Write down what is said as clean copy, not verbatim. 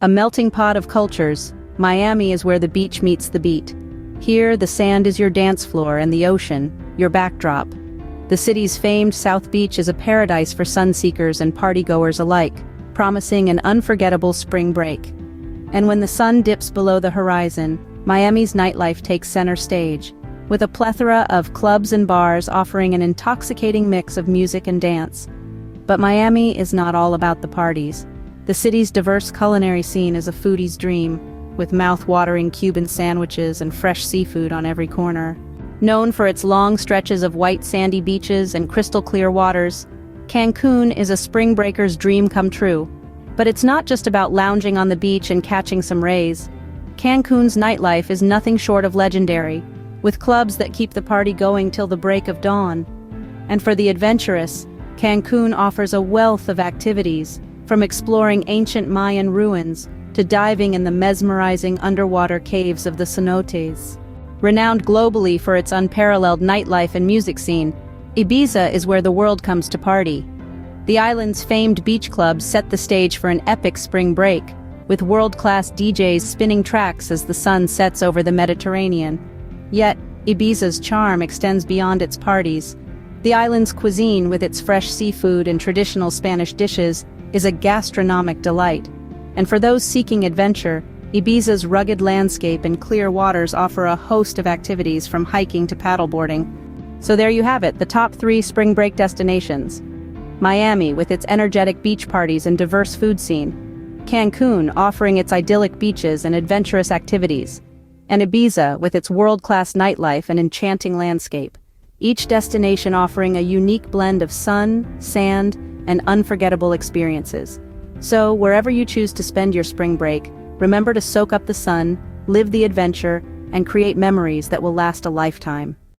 A melting pot of cultures, Miami is where the beach meets the beat. Here, the sand is your dance floor and the ocean, your backdrop. The city's famed South Beach is a paradise for sun-seekers and partygoers alike, promising an unforgettable spring break. And when the sun dips below the horizon, Miami's nightlife takes center stage, with a plethora of clubs and bars offering an intoxicating mix of music and dance. But Miami is not all about the parties. The city's diverse culinary scene is a foodie's dream, with mouth-watering Cuban sandwiches and fresh seafood on every corner. Known for its long stretches of white sandy beaches and crystal-clear waters, Cancun is a spring breaker's dream come true. But it's not just about lounging on the beach and catching some rays. Cancun's nightlife is nothing short of legendary, with clubs that keep the party going till the break of dawn. And for the adventurous, Cancun offers a wealth of activities, from exploring ancient Mayan ruins to diving in the mesmerizing underwater caves of the cenotes. Renowned globally for its unparalleled nightlife and music scene, Ibiza is where the world comes to party. The island's famed beach clubs set the stage for an epic spring break, with world-class DJs spinning tracks as the sun sets over the Mediterranean. Yet, Ibiza's charm extends beyond its parties. The island's cuisine, with its fresh seafood and traditional Spanish dishes, is a gastronomic delight. And for those seeking adventure, Ibiza's rugged landscape and clear waters offer a host of activities from hiking to paddleboarding. So there you have it, the top 3 spring break destinations. Miami, with its energetic beach parties and diverse food scene. Cancun, offering its idyllic beaches and adventurous activities. And Ibiza, with its world-class nightlife and enchanting landscape. Each destination offering a unique blend of sun, sand, and unforgettable experiences. So, wherever you choose to spend your spring break, remember to soak up the sun, live the adventure, and create memories that will last a lifetime.